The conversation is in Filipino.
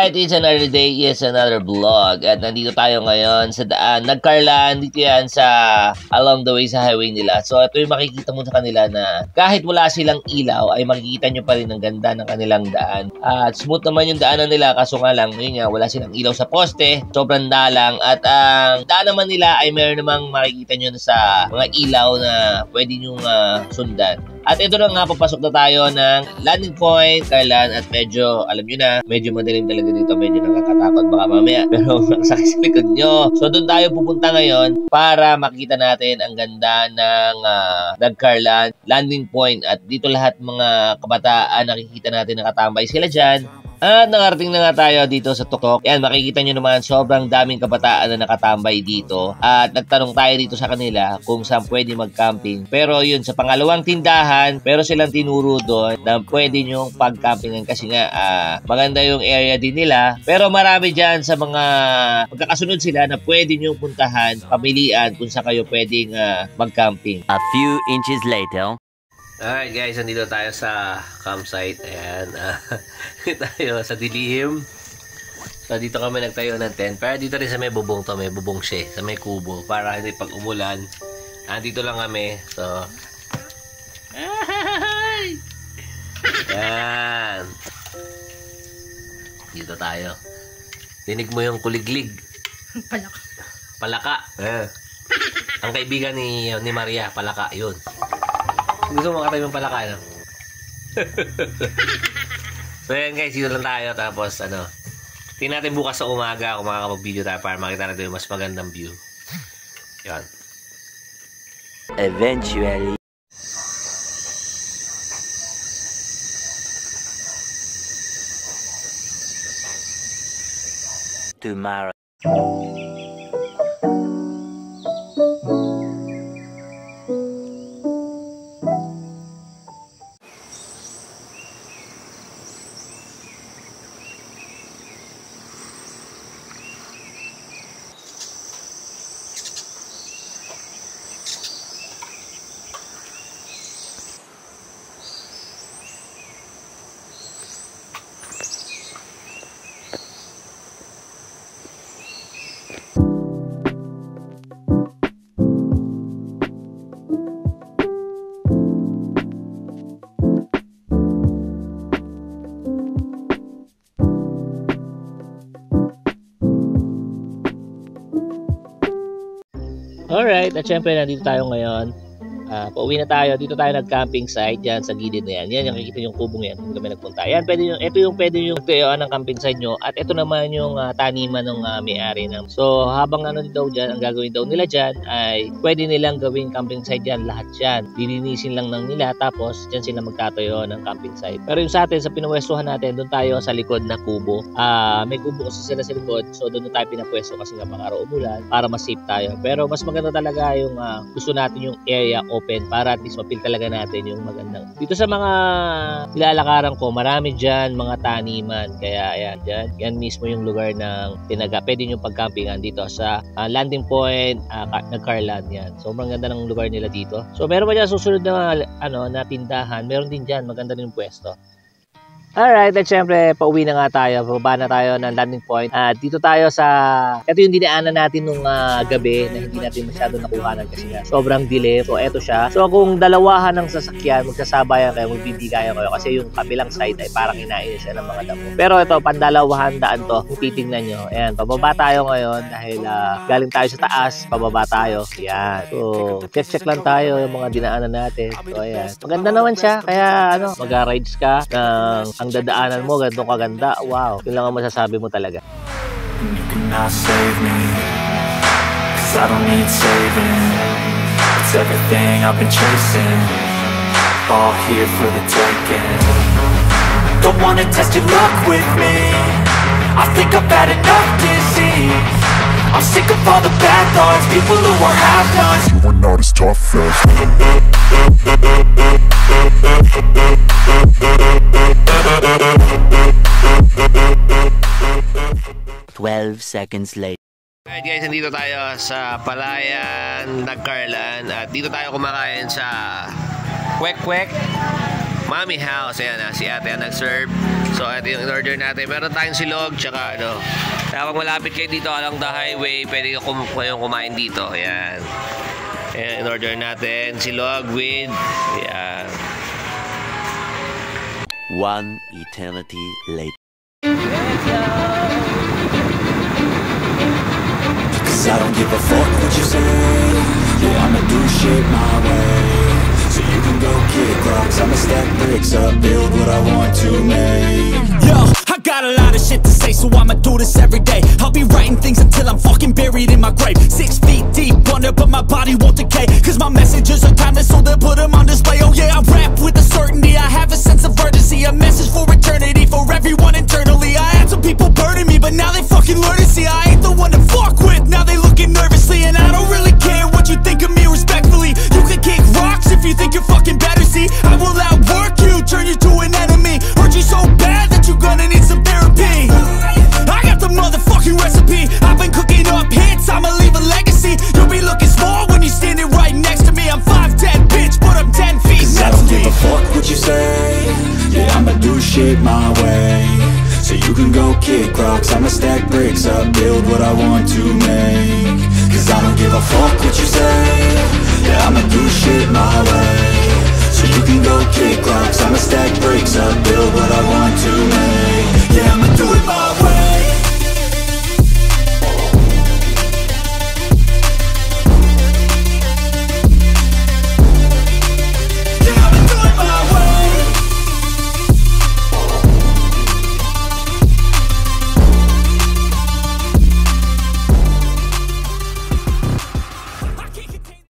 Alright, it's another day, it's another vlog. At nandito tayo ngayon sa daan. Nagkarlan, dito yan sa along the way sa highway nila. So ito yung makikita mo sa kanila na kahit wala silang ilaw, ay makikita nyo pa rin ang ganda ng kanilang daan. At smooth naman yung daanan nila, kaso nga lang, yun nga, wala silang ilaw sa poste. Sobrang dalang. At ang daan naman nila ay meron namang makikita nyo sa mga ilaw na pwede nyo sundan. At ito na nga, papasok na tayo ng landing point, Carlan, at medyo, alam nyo na, medyo madilim talaga dito, medyo nakakatakot baka mamaya, pero nakasakit sa likod nyo. So doon tayo pupunta ngayon para makita natin ang ganda ng Carlan landing point. At dito lahat mga kabataan, nakikita natin nakatambay sila dyan. At nakarating na nga tayo dito sa tuktok. Yan, makikita nyo naman sobrang daming kabataan na nakatambay dito. At nagtanong tayo dito sa kanila kung saan pwede mag-camping. Pero yun, sa pangalawang tindahan, pero silang tinuro doon na pwede nyo pag-campingan kasi nga maganda yung area din nila. Pero marami dyan sa mga magkakasunod sila na pwede nyo puntahan, pamilian kung saan kayo pwedeng mag-camping. A few inches later. Alright guys, nandito tayo sa campsite. Ayan, tayo sa dilihim. So dito kami nagtayo ng tent. Pero dito rin sa may bubong to, may bubong siya, sa may kubo. Para hindi pag umulan, nandito lang kami. So, ayan. Dito tayo. Dinig mo yung kuliglig. Palaka. Palaka. Ang kaibigan ni Maria, Palaka, yun. Gusto mo makatayo ng palaka, no? So yan guys, dito lang tayo. Tapos tingnan natin bukas sa umaga kung makakapag-video tayo para makita natin yung mas magandang view. Yan. Eventually. Tomorrow. Alright, at syempre nandito tayo ngayon. Pauwi na tayo. Dito tayo nag-camping site yan sa gilid na yan. Yan yung nakikita yung kubong yan kung kami nagpunta. Yan, ito yung pwede yung tuyuan ng camping site nyo. At ito naman yung taniman ng may-ari na. So habang daw dyan, ang gagawin daw nila dyan ay pwede nilang gawing camping site dyan. Lahat dyan. Lilinisin lang ng nila tapos dyan sila magtatayo ng camping site. Pero yung sa atin, sa pinwestuhan natin, doon tayo sa likod na kubo. May kubo kasi sila sa likod. So doon tayo pinapwesto kasi nga pang araw umulan para mas safe tayo. Pero mas maganda talaga yung gusto natin yung area open para at least mapil talaga natin yung magandang. Dito sa mga nilalakaran ko, marami dyan mga taniman. Kaya ayan, dyan. Yan mismo yung lugar ng pwede nyo pag-campingan dito sa landing point ng Carlan. Yan. Sobrang ganda ng lugar nila dito. So meron pa dyan susunod na, na tindahan. Meron din dyan. Maganda rin yung pwesto. Alright, at syempre, pauwi na nga tayo. Pababa na tayo ng landing point. Dito tayo ito yung dinaanan natin nung gabi na hindi natin masyado nakuhanan kasi nga sobrang dilim. So, eto siya. So, kung dalawahan ng sasakyan, magsasabayan kayo, magbibigayan kayo kasi yung kabilang side ay parang hinain siya ng mga damo. Pero ito, pandalawahan daan to. Kung titingnan nyo. Ayan, pababa tayo ngayon dahil galing tayo sa taas, pababa tayo. Ayan. So, check lang tayo yung mga dinaanan natin. So, ayan. Maganda naman siya. Kaya, mag-rides ka ng ang dadaanan mo, ganito kaganda. Wow, yun lang ang masasabi mo talaga. You cannot save me, 'cause I don't need saving. It's everything I've been chasing, all here for the taking. Don't wanna test your luck with me, I think I've had enough disease. I'm sick of all the bad thoughts, people who are half-nots. You are not as tough as 12 seconds later. Alright guys, nandito tayo sa Palayan, Carlan. At dito tayo kumakain sa Kwek Kwek Mommy House. Ayan na, si ate ang nag-serve. So, ito yung in-order natin. Meron tayong silog, tsaka ano. Kaya pag malapit kayo dito along the highway, pwede kayong kumain dito. Ayan. Ayan, in-order natin. Silog with, ayan. One eternity later. Cause I don't give a fuck what you say. Yeah, I'ma do shit my way. So you can go kick rocks, I'ma stack bricks up, build what I want to make. Yo, I got a lot of shit to say, so I'ma do this every day. I'll be writing things until I'm fucking buried in my grave. 6 feet deep under, but my body won't decay. Cause my messages are timeless, so they'll put them on display. Oh yeah, I rap with a certainty, I have a sense of urgency. A message for eternity, for everyone internally. I had some people burning me, but now they fucking learn to see I ain't the one to fuck with, now they looking nervously. And I don't really care what you think of me respectfully. You can kick rocks if you think you're fucking better, see I will outwork you, turn you to an enemy. Hurt you so bad that you're gonna need some therapy. I got the motherfucking recipe, I've been cooking up hits, I'ma leave a legacy. You'll be looking small when you're standing right next to me. I'm 5'10", bitch, but I'm 10 feet Cause I next don't to give me. a fuck what you say. Yeah, I'ma do shit my way. So you can go kick rocks, I'ma stack bricks up, build what I want to make. Cause I don't give a fuck what you say. Yeah, I'ma do shit my way. So you can go kick rocks, I'ma stack bricks up, build what I